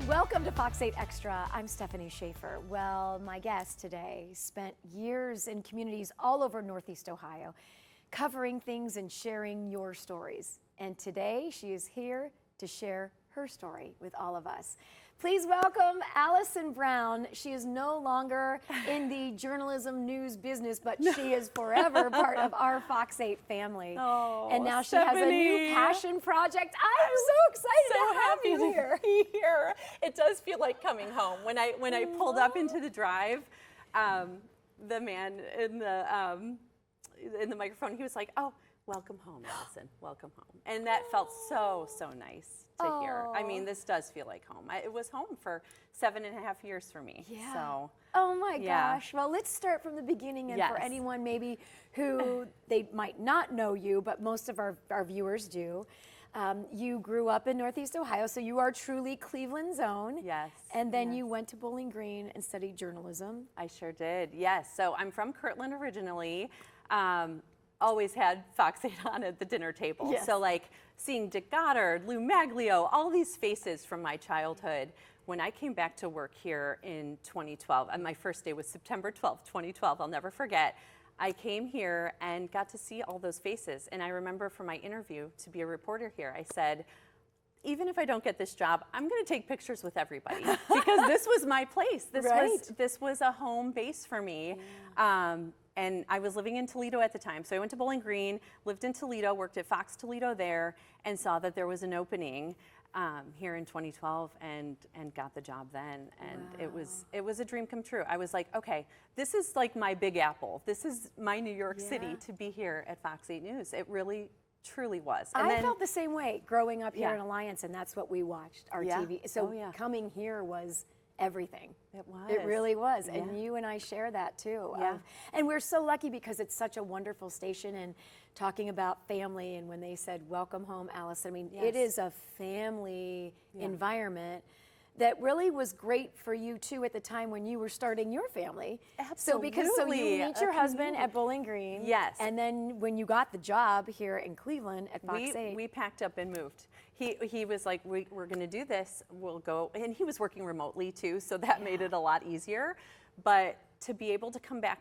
Welcome to Fox 8 Extra. I'm Stefani Schaefer. Well, my guest today spent years in communities all over Northeast Ohio, covering things and sharing your stories. And today she is here to share her story with all of us. Please welcome Allison Brown. She is no longer in the journalism news business, but she is forever part of our Fox 8 family. Oh, and now Stephanie. She has a new passion project. I'm so excited to have you here. Here. It does feel like coming home. When I pulled up into the drive, the man in the microphone, he was like, "Oh, welcome home, Allison. Welcome home." And that felt so nice to hear. I mean, this does feel like home. It was home for 7.5 years for me. Yeah. So. Oh my gosh. Well, let's start from the beginning. And for anyone maybe who they might not know you, but most of our viewers do. You grew up in Northeast Ohio, so you are truly Cleveland's own. Yes. And then you went to Bowling Green and studied journalism. I sure did. Yes. So I'm from Kirtland originally. Always had Fox 8 on at the dinner table. Yes. So like seeing Dick Goddard, Lou Maglio, all these faces from my childhood. When I came back to work here in 2012, and my first day was September 12th, 2012, I'll never forget. I came here and got to see all those faces. And I remember for my interview to be a reporter here, I said, even if I don't get this job, I'm going to take pictures with everybody because this was my place. This was a home base for me. Yeah. And I was living in Toledo at the time. So I went to Bowling Green, lived in Toledo, worked at Fox Toledo there, and saw that there was an opening here in 2012 and got the job then. And it was a dream come true. I was like, okay, this is like my Big Apple. This is my New York City to be here at Fox 8 News. It really truly was. And I felt the same way growing up here in Alliance, and that's what we watched, our TV. So coming here was everything. It was. It really was. And you and I share that too. Yeah. And we're so lucky because it's such a wonderful station, and talking about family, and when they said, welcome home, Allison, I mean, it is a family environment that really was great for you too at the time when you were starting your family. Absolutely. So you meet your husband at Bowling Green. Yes. And then when you got the job here in Cleveland at Fox 8. We packed up and moved. He was like, we're going to do this. We'll go. And he was working remotely too, so that made it a lot easier. But to be able to come back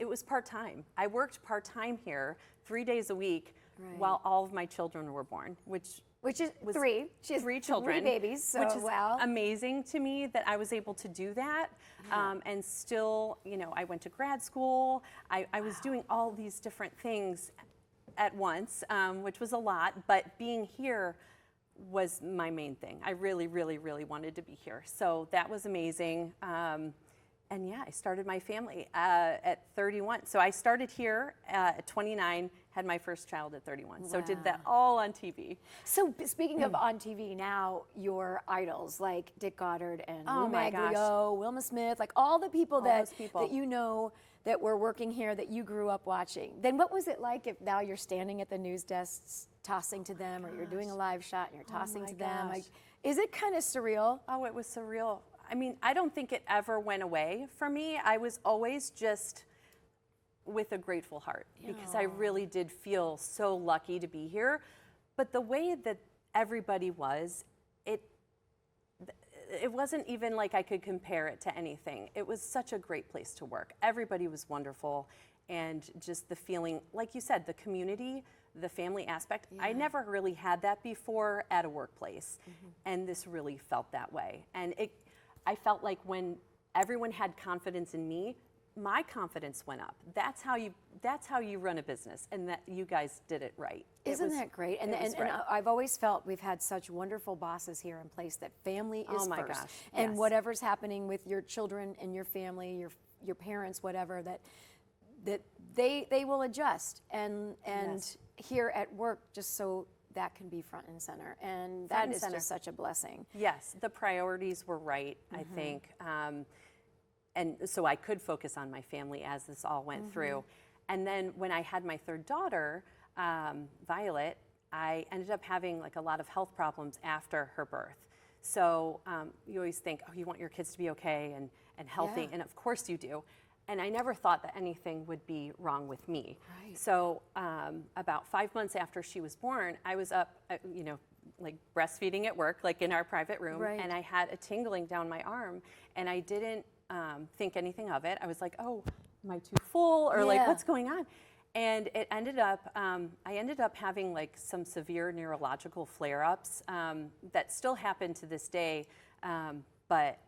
it was part-time. I worked part-time here 3 days a week while all of my children were born, which is three. She has 3 children, 3 babies, so which is amazing to me that I was able to do that. And still, I went to grad school. I was doing all these different things at once, which was a lot, but being here was my main thing. I really, really, really wanted to be here. So that was amazing. And I started my family at 31. So I started here at 29, had my first child at 31. Wow. So did that all on TV. So speaking of on TV now, your idols like Dick Goddard and Lou Maglio, Wilma Smith, like all the people that you know that were working here that you grew up watching. Then what was it like if now you're standing at the news desks tossing to them, or you're doing a live shot and you're tossing to them? Like, is it kind of surreal? Oh, it was surreal. I mean, I don't think it ever went away for me. I was always just with a grateful heart because I really did feel so lucky to be here. But the way that everybody was, it wasn't even like I could compare it to anything. It was such a great place to work. Everybody was wonderful, and just the feeling, like you said, the community, the family aspect. I never really had that before at a workplace, and this really felt that way. And I felt like when everyone had confidence in me, my confidence went up. That's how you run a business, and that you guys did it right. Isn't that great? And I've always felt we've had such wonderful bosses here in place that family is first. Gosh. And whatever's happening with your children and your family, your parents, whatever, that they will adjust and here at work just so that can be front and center, and that is just such a blessing. Yes, the priorities were right, I think, and so I could focus on my family as this all went through. And then when I had my third daughter, Violet, I ended up having like a lot of health problems after her birth. So you always think, oh, you want your kids to be okay and healthy, and of course you do. And I never thought that anything would be wrong with me. Right. So about 5 months after she was born, I was up, like breastfeeding at work, like in our private room, Right. and I had a tingling down my arm, and I didn't think anything of it. I was like, oh, am I too full, or like, Yeah. what's going on? And it ended up, I ended up having like some severe neurological flare-ups that still happen to this day, but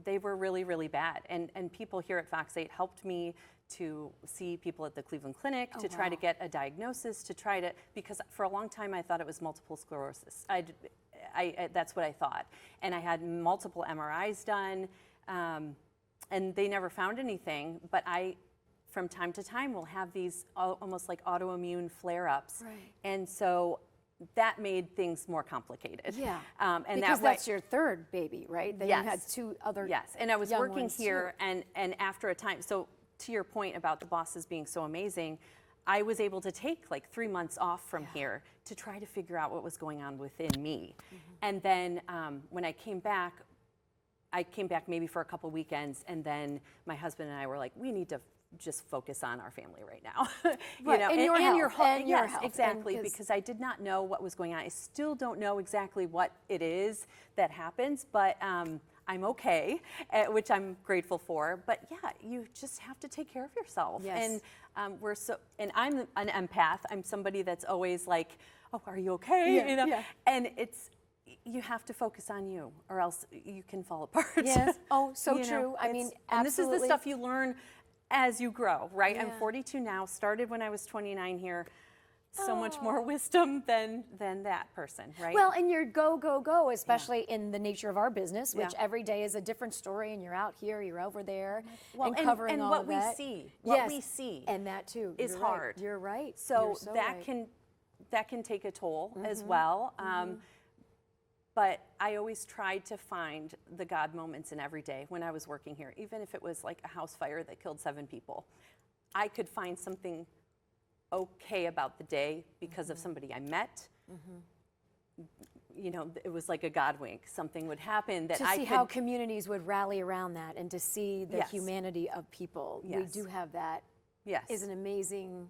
they were really, really bad. And people here at Fox 8 helped me to see people at the Cleveland Clinic to try to get a diagnosis, because for a long time I thought it was multiple sclerosis. That's what I thought. And I had multiple MRIs done, and they never found anything, but from time to time, will have these almost like autoimmune flare-ups. Right. And so that made things more complicated. Yeah. And Because that way, that's your third baby, right? Then Yes. you had two other yes, and I was young working ones, here, and after a time, so to your point about the bosses being so amazing, I was able to take like 3 months off from here to try to figure out what was going on within me. And then when I came back maybe for a couple weekends, and then my husband and I were like, we need to just focus on our family right now. Right, and your health, and your yes, health, exactly, and 'cause- because I did not know what was going on. I still don't know exactly what it is that happens, but I'm okay, which I'm grateful for. But yeah, you just have to take care of yourself. Yes. And and I'm an empath. I'm somebody that's always like, oh, are you okay? Yeah, You know, yeah. and you have to focus on you, or else you can fall apart. Yes. Oh, so You know, true. I mean, and this is the absolutely. stuff you learn as you grow, right? I'm Yeah. 42 now, started when I was 29 here. So much more wisdom than that person, right? Well, and you're go, go, go, especially in the nature of our business, which Yeah. every day is a different story, and you're out here, you're over there, Well, and covering and all what of we that. see, Yes, what we see, and that too is You're right. hard. You're right. So, You're so that right. can take a toll as well. But I always tried to find the God moments in every day when I was working here, even if it was like a house fire that killed 7 people. I could find something okay about the day because of somebody I met. You know, it was like a God wink. Something would happen that to I see could. how communities would rally around that, and to see the Yes. humanity of people. We Yes. do have that. Yes. Is an amazing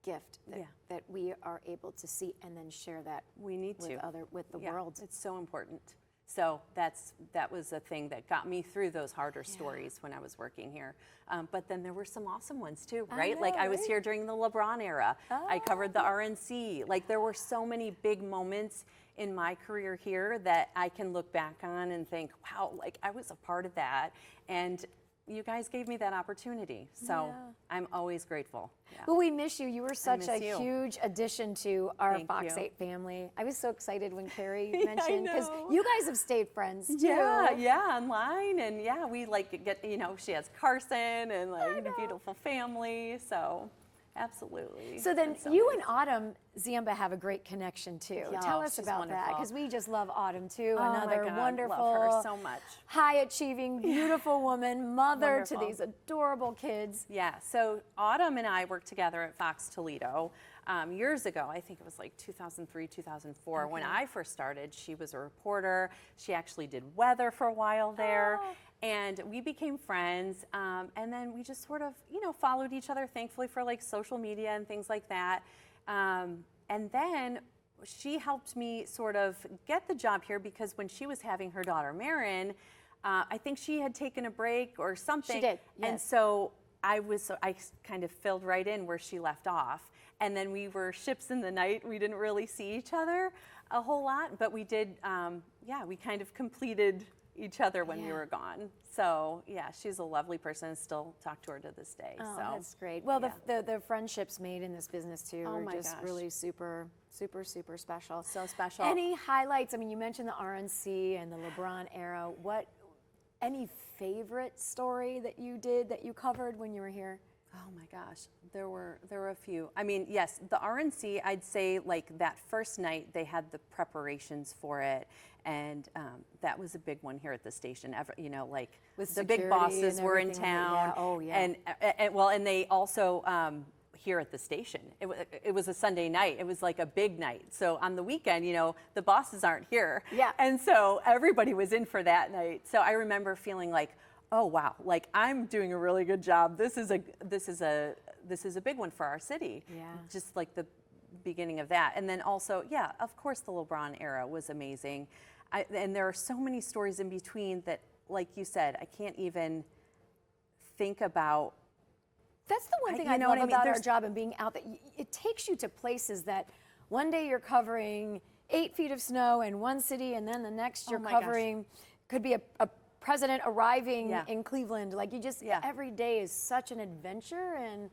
gift that, Yeah. that we are able to see and then share that We need with to. with the Yeah, world. It's so important. So that was a thing that got me through those harder stories when I was working here. But then there were some awesome ones too, right? Like I was right? here during the LeBron era. I covered the RNC. Like there were so many big moments in my career here that I can look back on and think, wow, like I was a part of that. And you guys gave me that opportunity. So Yeah. I'm always grateful. Yeah. Well, we miss you. You were such a miss you. huge addition to our Thank Fox you. 8 family. I was so excited when Carrie mentioned, because know. you guys have stayed friends too. Yeah, online, and yeah, we like get, you know, she has Carson and like a beautiful family, so absolutely. So then It's so you nice. and Autumn Ziemba have a great connection too. Yeah, Tell us she's about that, wonderful. because we just love Autumn too. Oh my Another God, wonderful, love her so much. high-achieving, beautiful woman, mother to Wonderful. these adorable kids. Yeah, so Autumn and I worked together at Fox Toledo years ago. I think it was like 2003, 2004. When I first started, she was a reporter. She actually did weather for a while there. And we became friends. And then we just sort of, you know, followed each other, thankfully, for like social media and things like that. And then she helped me sort of get the job here, because when she was having her daughter, Marin, I think she had taken a break or something. She did, And yes. so I kind of filled right in where she left off. And then we were ships in the night. We didn't really see each other a whole lot, but we did, we kind of completed each other when we Yeah. were gone. So yeah, she's a lovely person, and still talk to her to this day. Oh, so that's great. Well, yeah. the friendships made in this business too Oh are my just gosh. really super, super, super special. So special. Any highlights? I mean, you mentioned the RNC and the LeBron era. Any favorite story that you did, that you covered when you were here? Oh my gosh, there were a few. I mean, yes, the RNC, I'd say like that first night they had the preparations for it, and that was a big one here at the station. You know, like With the big security bosses and were in everything like that. town. Yeah. Oh, yeah. And they also here at the station. It was a Sunday night. It was like a big night. So on the weekend, you know, the bosses aren't here. Yeah. And so everybody was in for that night. So I remember feeling like, oh wow, like I'm doing a really good job. This is a big one for our city. Yeah. Just like the beginning of that. And then also, yeah, of course the LeBron era was amazing. And there are so many stories in between that, like you said, I can't even think about. That's the one thing I love about our job and being out there. It takes you to places that one day you're covering 8 feet of snow in one city, and then the next you're covering, could be a president arriving in Cleveland. Like, you just, every day is such an adventure, and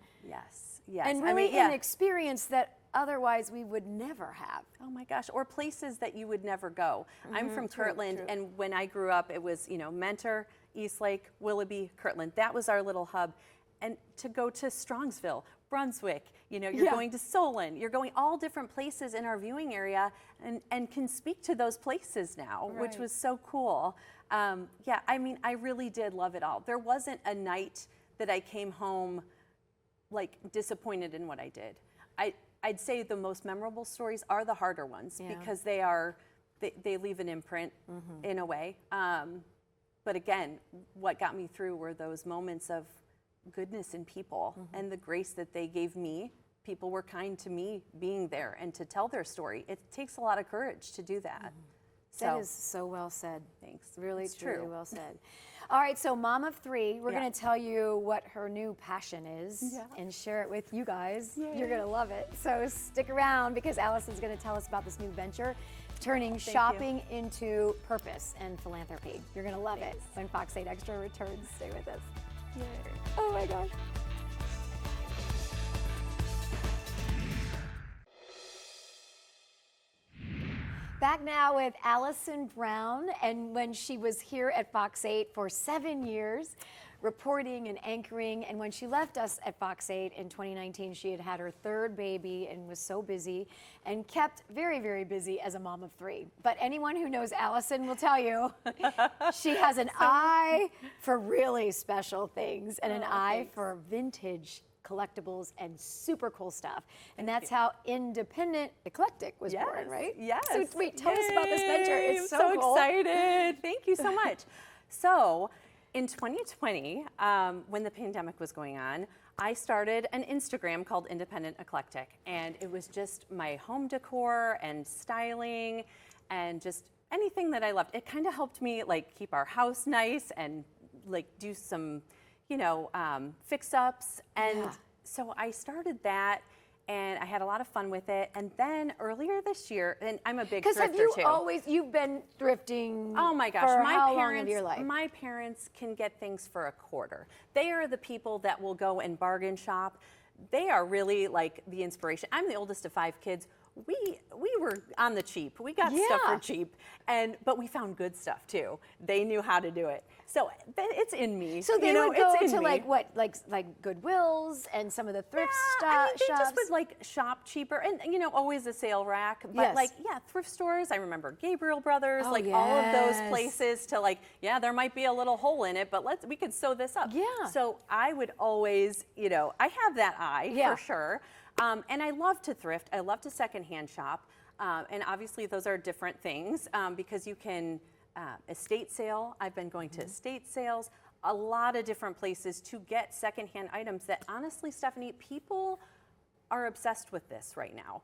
and really an experience that otherwise we would never have. Oh my gosh, or places that you would never go. I'm from Kirtland, and when I grew up, it was, Mentor, Eastlake, Willoughby, Kirtland. That was our little hub. And to go to Strongsville, Brunswick, you're going to Solon, you're going all different places in our viewing area, and can speak to those places now, which was so cool. I really did love it all. There wasn't a night that I came home like disappointed in what I did. I'd say the most memorable stories are the harder ones because they leave an imprint in a way. But again, what got me through were those moments of goodness in people and the grace that they gave me. People were kind to me being there and to tell their story. It takes a lot of courage to do that. That is so well said. Thanks. Really, truly well said. All right, so mom of 3, we're going to tell you what her new passion is and share it with you guys. You're going to love it. So stick around, because Allison's going to tell us about this new venture, turning shopping into purpose and philanthropy. You're going to love it when Fox 8 Extra returns. Stay with us. Yay. Oh my gosh. Back now with Allison Brown, and when she was here at Fox 8 for 7 years, reporting and anchoring, and when she left us at Fox 8 in 2019, she had had her 3rd baby and was so busy and kept very, very busy as a mom of 3. But anyone who knows Allison will tell you she has an eye for really special things and an eye for vintage collectibles and super cool stuff. And that's how Independent Eclectic was born, right? Yes. So wait, tell us about this venture. It's so cool. Excited. Thank you so much. So in 2020, when the pandemic was going on, I started an Instagram called Independent Eclectic, and it was just my home decor and styling and just anything that I loved. It kind of helped me like keep our house nice and like do some fix-ups, and so I started that, and I had a lot of fun with it. And then earlier this year, and I'm a big thrifter too. You've been thrifting? Oh my gosh, for my how parents, long of your life? My parents can get things for a quarter. They are the people that will go and bargain shop. They are really like the inspiration. I'm the oldest of 5 kids. We were on the cheap. We got stuff for cheap, but we found good stuff too. They knew how to do it. So it's in me. So they would go to like what, like Goodwills and some of the thrift shops? They just would like shop cheaper, and always a sale rack. But thrift stores. I remember Gabriel Brothers, all of those places to like, there might be a little hole in it, but we could sew this up. Yeah. So I would always, I have that eye for sure. And I love to thrift. I love to secondhand shop. And obviously those are different things because you can estate sale. I've been going to estate sales, a lot of different places to get secondhand items that honestly, Stephanie, people are obsessed with this right now.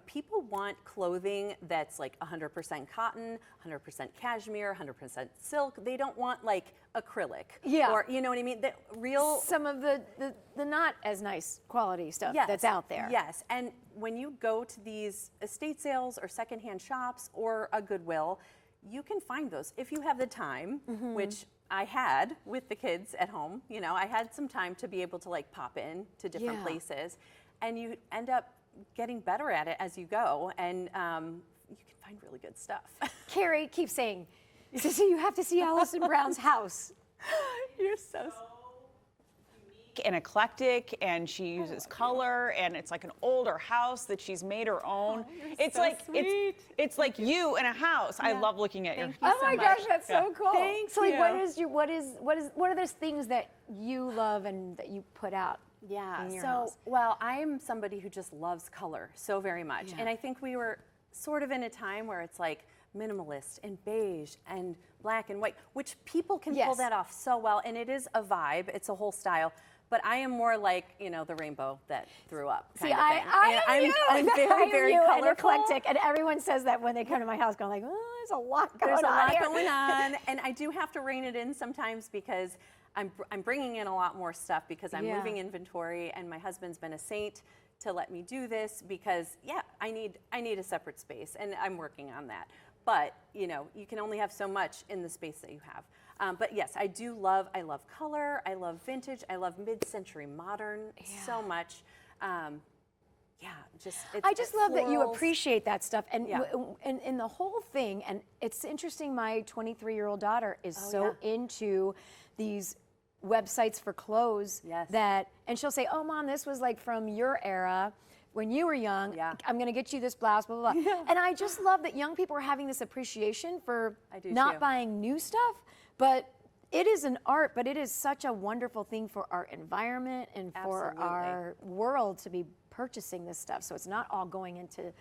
People want clothing that's like 100% cotton, 100% cashmere, 100% silk. They don't want like acrylic. Yeah. Or, you know what I mean? Some of the not as nice quality stuff that's out there. Yes. And when you go to these estate sales or secondhand shops or a Goodwill, you can find those if you have the time, which I had with the kids at home. I had some time to be able to like pop in to different places, and you end up getting better at it as you go, and you can find really good stuff. Carrie keeps saying, Sissy, you have to see Allison Brown's house. You're so and eclectic, and she uses color, and it's like an older house that she's made her own. It's so like sweet. It's like you in a house. I love looking at your. Oh my gosh, that's so cool. Thanks. So like, what are those things that you love and that you put out? Yeah, well, I'm somebody who just loves color so very much. And I think we were sort of in a time where it's like minimalist and beige and black and white, which people can pull that off so well. And it is a vibe, it's a whole style. But I am more like, you know, the rainbow that threw up See, kind of thing. And I'm I very, am very you and colorful. eclectic, and everyone says that when they come to my house, going like, "Oh, there's a lot going There's a on lot here." going on, and I do have to rein it in sometimes because I'm bringing in a lot more stuff because I'm Yeah. moving inventory, and my husband's been a saint to let me do this because, yeah, I need a separate space, and I'm working on that. But, you know, you can only have so much in the space that you have. But yes, I love color, I love vintage, I love mid-century modern so much. Yeah, I just love that you florals. appreciate that stuff, and Yeah. and the whole thing. And it's interesting. My 23-year-old daughter is so into these websites for clothes Yes. that, and she'll say, "Oh, Mom, this was like from your era." When you were young, Yeah. I'm going to get you this blouse, blah, blah, blah. And I just love that young people are having this appreciation for I do not too. buying new stuff, but it is an art, but it is such a wonderful thing for our environment and for Absolutely. our world to be purchasing this stuff. So it's not all going into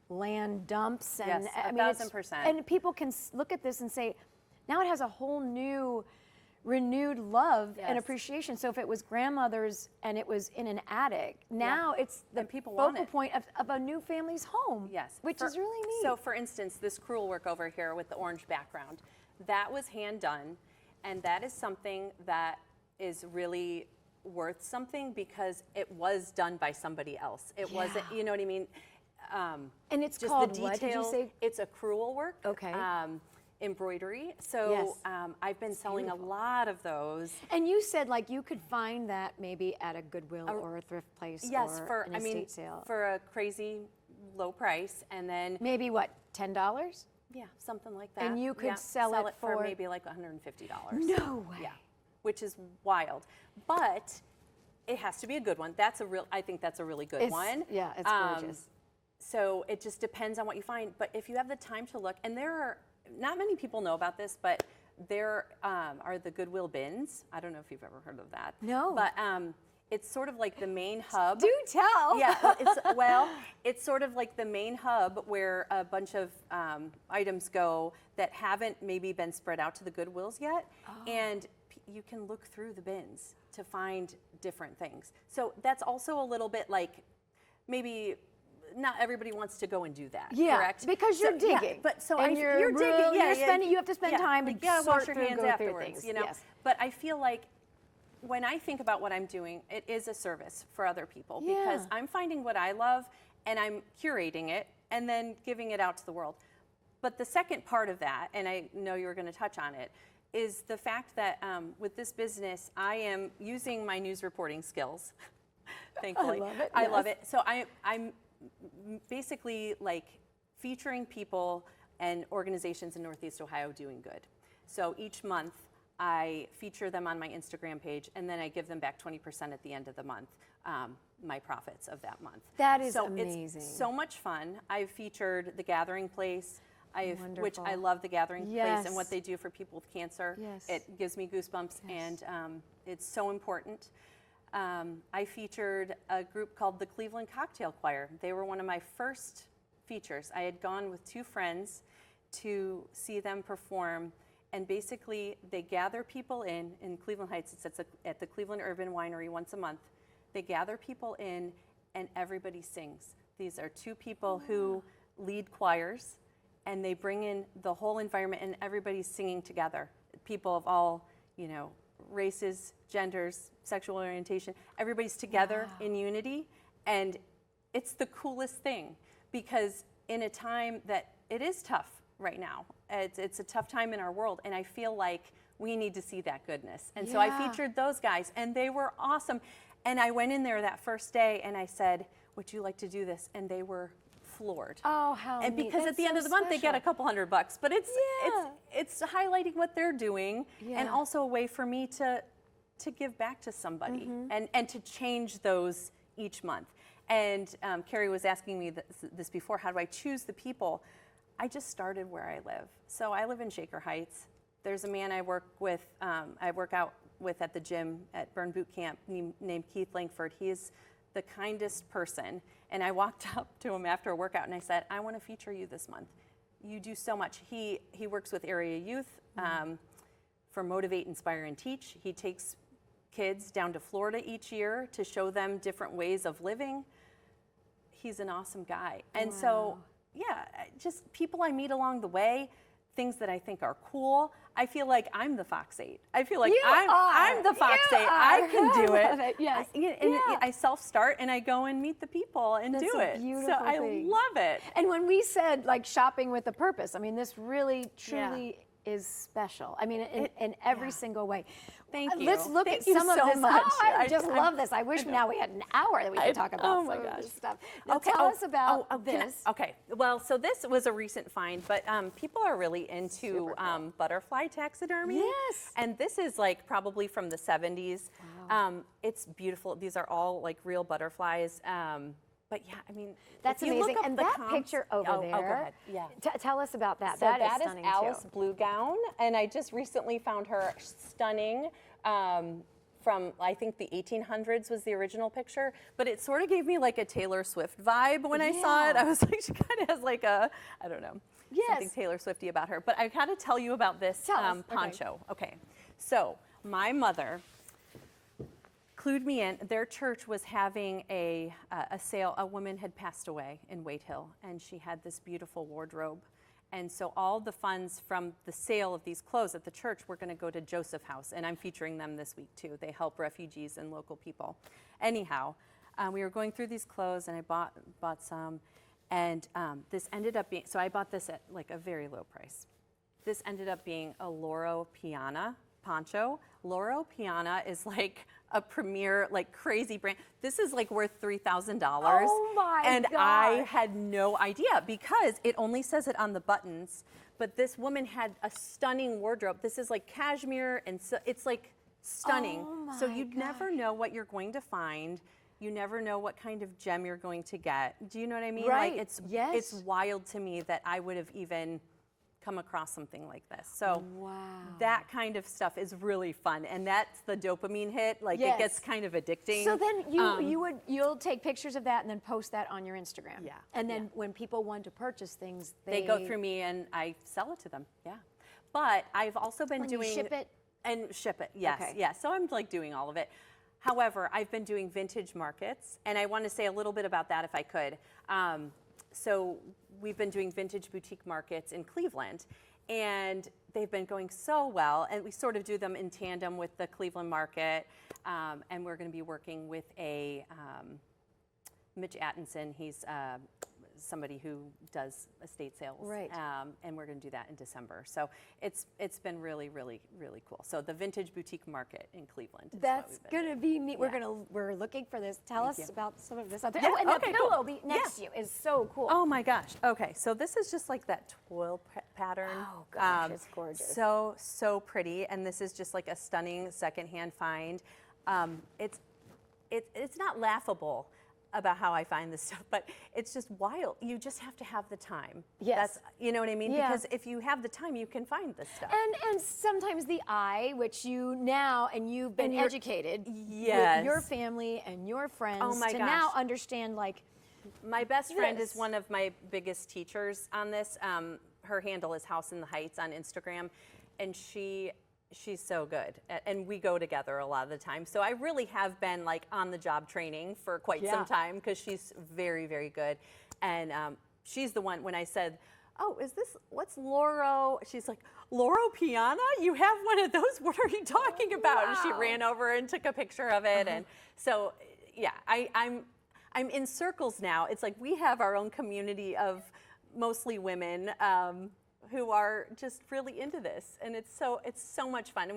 land dumps. And Yes, I mean, it's- 1000%. And people can look at this and say, now it has a whole new renewed love and Yes. appreciation. So if it was grandmother's and it was in an attic, now it's the And people want focal it. point of a new family's home. Yes. Which is really neat. So for instance, this crewel work over here with the orange background, that was hand done, and that is something that is really worth something because it was done by somebody else. It wasn't, you know what I mean? And it's Just called the what, did you detail. say? It's a crewel work. Okay. Embroidery. So Yes. I've been selling a lot of those. And you said like you could find that maybe at a Goodwill or a thrift place Yes, or for an I mean estate sale. for a crazy low price, and then Maybe what, $10? yeah, something like that. And you could Yeah, sell it for- maybe like $150. No way. Yeah, which is wild, but it has to be a good one. I think that's a really good one. Yeah, it's gorgeous. So it just depends on what you find. But if you have the time to look, and there are not many people know about this, but there are the Goodwill bins. I don't know if you've ever heard of that. No. But it's sort of like the main hub. Do tell. Yeah, it's sort of like the main hub where a bunch of items go that haven't maybe been spread out to the Goodwills yet, and you can look through the bins to find different things. So that's also a little bit like maybe not everybody wants to go and do that. Yeah, correct? because you're So, yeah, digging. but so And you're you're digging. really- Yeah, you're yeah, spending- you have to spend time to like, yeah, sort wash your through, hands go through afterwards. things. You know, Yes. but I feel like when I think about what I'm doing, it is a service for other people because Yeah. I'm finding what I love and I'm curating it and then giving it out to the world. But the second part of that, and I know you were going to touch on it, is the fact that with this business, I am using my news reporting skills. Thankfully, love it, I love yes. it. So I'm basically like featuring people and organizations in Northeast Ohio doing good. So each month I feature them on my Instagram page, and then I give them back 20% at the end of the month, my profits of that month. That is so amazing. It's so much fun. I've featured The Gathering Place, which I Wonderful. love The Gathering Place and what Yes. they do for people with cancer. Yes. It gives me goosebumps, and it's so important. I featured a group called the Cleveland Cocktail Choir. They were one of my first features. I had gone with two friends to see them perform, and basically they gather people in Cleveland Heights. It's at the Cleveland Urban Winery once a month. They gather people in, and everybody sings. These are two people who lead choirs, and they bring in the whole environment, and everybody's singing together. People of all, races, genders, sexual orientation, everybody's together in unity, and it's the coolest thing because in a time that it is tough right now, it's a tough time in our world, and I feel like we need to see that goodness. And so I Yeah. featured those guys, and they were awesome. And I went in there that first day, and I said, "Would you like to do this?" And they were floored. Oh, how And neat. because That's at the end so of the month they get a special. couple $100, but Yeah. it's highlighting what they're doing, Yeah. and also a way for me to give back to somebody Mm-hmm. and to change those each month. And Carrie was asking me this before, how do I choose the people? I just started where I live. So I live in Shaker Heights. There's a man I work out with at the gym at Burn Boot Camp named Keith Langford. He is the kindest person. And I walked up to him after a workout and I said, "I want to feature you this month. You do so much." He works with area youth for Motivate, Inspire, and Teach. He takes kids down to Florida each year to show them different ways of living. He's an awesome guy. And so, yeah, just people I meet along the way, things that I think are cool. I feel like I'm the Fox 8. I feel like I'm the Fox 8. I can do it. Yes. I self-start and I go and meet the people and That's do a it. beautiful So I thing. love it. And when we said like shopping with a purpose, I mean, this really, truly is special. I mean, in every single way. Thank you. Let's look Thank at you some of so this. much. Oh, I just I'm- love this. I wish now we had an hour that we could talk about oh my some of gosh. this stuff. Now tell us about this. Okay. Well, so this was a recent find, but people are really into Super cool. butterfly taxidermy. Yes. And this is like probably from the 70s. It's beautiful. These are all like real butterflies. But yeah, I mean, That's if you look amazing. up And the that comps- picture over oh, there. Oh, go ahead. Yeah. Tell us about that. So that is is stunning Alice too. Blue Gown, and I just recently found her stunning. From I think the 1800s was the original picture, but it sort of gave me like a Taylor Swift vibe when I saw it. Yeah. I was like, she kind of has like a, I don't know, something Yes. Taylor Swifty about her. But I got to tell you about this Tell us. Okay. poncho. Okay, so my mother clued me in. Their church was having a sale. A woman had passed away in Wade Hill, and she had this beautiful wardrobe. And so all the funds from the sale of these clothes at the church were going to go to Joseph House, and I'm featuring them this week too. They help refugees and local people. Anyhow, we were going through these clothes, and I bought some, and this ended up being, so I bought this at like a very low price. This ended up being a Loro Piana poncho. Loro Piana is like a premier, like crazy brand. This is like worth $3,000. Oh my And I gosh. had no idea because it only says it on the buttons. But this woman had a stunning wardrobe. This is like cashmere, and so it's like stunning. Oh So my you never know what you're going to find. You never know what kind of gem you're going to get. Do you know what I mean? Right. Like it's Yes. wild to me that I would have even come across something like this. So Wow. that kind of stuff is really fun, and that's the dopamine hit. Like Yes. it gets kind of addicting. So then you'll take pictures of that and then post that on your Instagram. Yeah, And then when people want to purchase things, they go through me and I sell it to them. Yeah. But I've also been And you doing ship it? and ship it. Yes. Okay. Yeah. So I'm like doing all of it. However, I've been doing vintage markets, and I want to say a little bit about that if I could. So we've been doing vintage boutique markets in Cleveland, and they've been going so well. And we sort of do them in tandem with the Cleveland market, and we're going to be working with a Mitch Atkinson. He's somebody who does estate sales, Right. And we're going to do that in December. So it's been really, really, really cool. So the vintage boutique market in Cleveland. is what That's we've been gonna be neat. Yeah. We're looking for this. Tell us you. about some of this. Other. Yeah, Oh, and okay, the cool. pillow next to you is so cool. Oh my gosh. Okay, so this is just like that twill pattern. Oh, gosh, it's gorgeous. So pretty, and this is just like a stunning secondhand find. It's not laughable about how I find this stuff, but it's just wild. You just have to have the time. Yes. That's, you know what I mean? Yeah. Because if you have the time, you can find this stuff. And sometimes the eye, which you now and you've been And you're- educated Yes. with your family and your friends Oh my to gosh. now understand like My best friend Yes. is one of my biggest teachers on this. Her handle is House in the Heights on Instagram, and she's so good. And we go together a lot of the time. So I really have been like on the job training for quite Yeah. some time because she's very, very good. And she's the one when I said, "Oh, what's Loro?" She's like, "Loro Piana? You have one of those? What are you talking about?" And she Wow. ran over and took a picture of it. And so, yeah, I'm in circles now. It's like we have our own community of mostly women who are just really into this, and it's so much fun.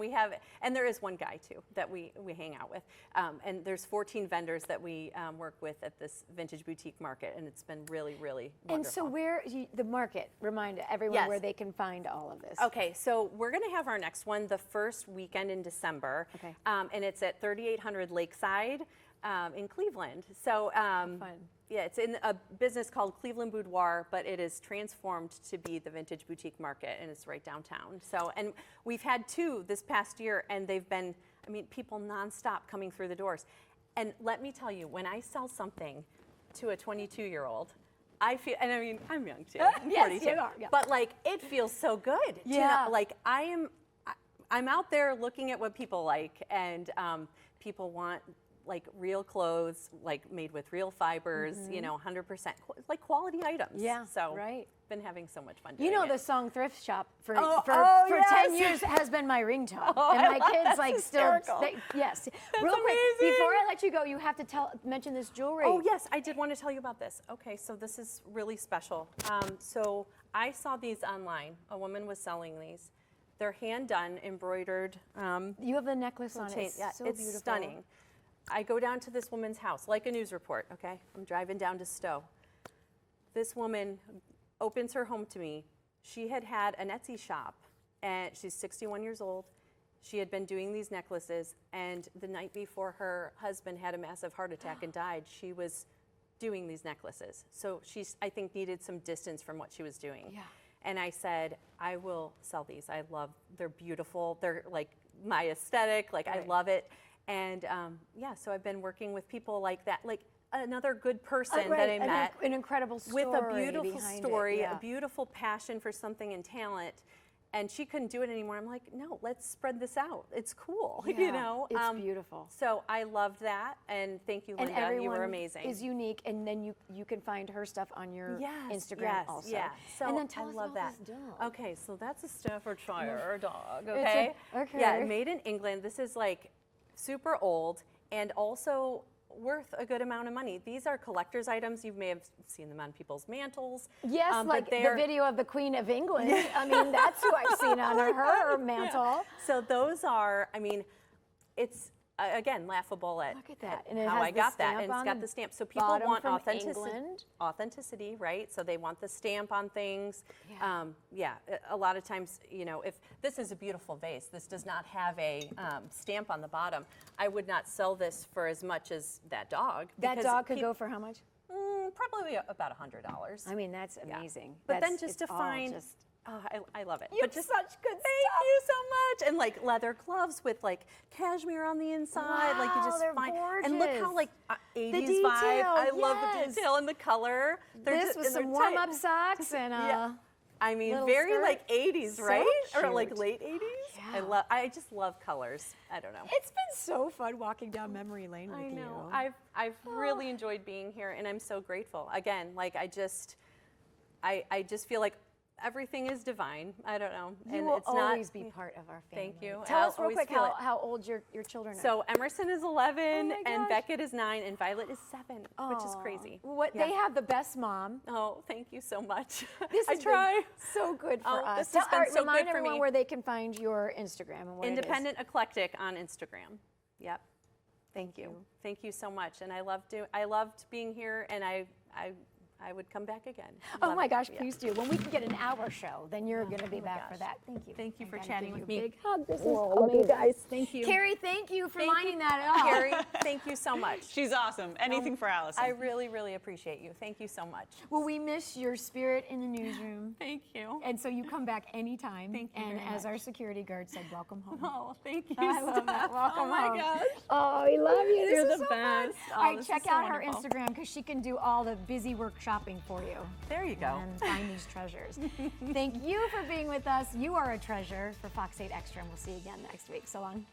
And there is one guy too that we hang out with, and there's 14 vendors that we work with at this vintage boutique market, and it's been really, really wonderful. And so the market, remind everyone Yes. where they can find all of this. Okay, so we're going to have our next one the first weekend in December, Okay. And it's at 3800 Lakeside in Cleveland. So Fun. yeah, it's in a business called Cleveland Boudoir, but it is transformed to be the vintage boutique market, and it's right downtown. So, and we've had two this past year, and they've been, I mean, people nonstop coming through the doors. And let me tell you, when I sell something to a 22-year-old, I feel, and I mean, I'm young too. I'm Yes, 42, you are, yeah. but like, it feels so good. Yeah. Like I'm I'm out there looking at what people like, and people want like real clothes, like made with real fibers, you know, 100% like quality items. Yeah, So right. been having so much fun doing You know it. the song Thrift Shop for yes. 10 years has been my ringtone. And my kids like hysterical. still, yes. That's Real quick, amazing. before I let you go, you have to mention this jewelry. Oh yes, I did want to tell you about this. Okay, so this is really special. So I saw these online. A woman was selling these. They're hand done, embroidered. You have the necklace on it. chain. It's Yeah, so it's beautiful. stunning. I go down to this woman's house, like a news report, okay? I'm driving down to Stowe. This woman opens her home to me. She had had an Etsy shop, and she's 61 years old. She had been doing these necklaces, and the night before her husband had a massive heart attack and died, she was doing these necklaces. So she's, I think, needed some distance from what she was doing. Yeah. And I said, I will sell these. I love, they're beautiful. They're like my aesthetic, like I love it. And yeah, so I've been working with people like that, like another good person that I met. An incredible story with a beautiful behind story, it. Yeah. a beautiful passion for something and talent. And she couldn't do it anymore. I'm like, no, let's spread this out. It's cool, you Yeah, know? it's beautiful. So I loved that, and thank you, And Linda. You everyone were amazing. is unique, and then you can find her stuff on your Instagram yes, also. Yeah. So and then tell I us love about that. this dog. Okay, so that's a Staffordshire dog. It's Okay. okay. Yeah, made in England. This is like super old and also worth a good amount of money. These are collector's items. You may have seen them on people's mantles. Yes, but like the they're- video of the Queen of England. I mean, that's who I've seen on her mantle. So those are, I mean, it's again laughable at, Look at that. at And it how has I the got that, stamp and it's on got the the stamp. So people bottom want from authenticity, England. authenticity, right? So they want the stamp on things. Yeah. Yeah, a lot of times, you know, if this is a beautiful vase, this does not have a stamp on the bottom. I would not sell this for as much as that dog. That because dog could go for how much? probably about $100. I mean, that's amazing. But then That's- just it's to all find, just- oh, I love it. You but have just such good Thank you so much. And like leather gloves with like cashmere on the inside. Like you Wow, just they're find, and look how gorgeous. like 80s detail, vibe. I love the yes. detail and the color. They're This just, with and they're some tight. warm-up socks and Yeah. I mean, little very skirt. like 80s, So right? Or like cute. late 80s. Yeah. I just love colors. I don't know. It's been so fun walking down memory lane with I you. know. I've really enjoyed being here, and I'm so grateful. Again, like I just feel like everything is divine. I don't know. You and will it's always not, be part of our family. Thank you. Tell I'll us real always quick feel it. how old your children are. So Emerson is 11, my and gosh. Beckett is 9, and Violet is 7, which is crazy. What Yeah. they have the best mom. Oh, thank you so much. This I has try. been so good for Oh, us. this has been All right, so remind good for everyone me. where they can find your Instagram and what it is. Independent Eclectic on Instagram. Yep. Thank you. Thank you so much. And I loved being here, and I would come back again. Oh Love my it. gosh, Yeah. please do. When we can get an hour show, then you're going to be back for gosh. that. Thank you. Thank you for I gotta chatting give with you a me. big hug. This is amazing. guys. Thank you. Carrie, thank you for Thank you. lining that up. Carrie, thank you so much. She's awesome. Anything for Allison. I really, really appreciate you. Thank you so much. Well, we miss your spirit in the newsroom. Thank you. And so you come back anytime. Thank you And very as much. our security guard said, welcome home. Oh, thank you. I love that. Steph. Welcome Oh my home. gosh. Oh, we love you. This You're is the so fun. best. All Oh, right, this check is so out her wonderful. Instagram because she can do all the busy work shopping for you. There you go. And find these treasures. Thank you for being with us. You are a treasure for Fox 8 Extra, and we'll see you again next week. So long.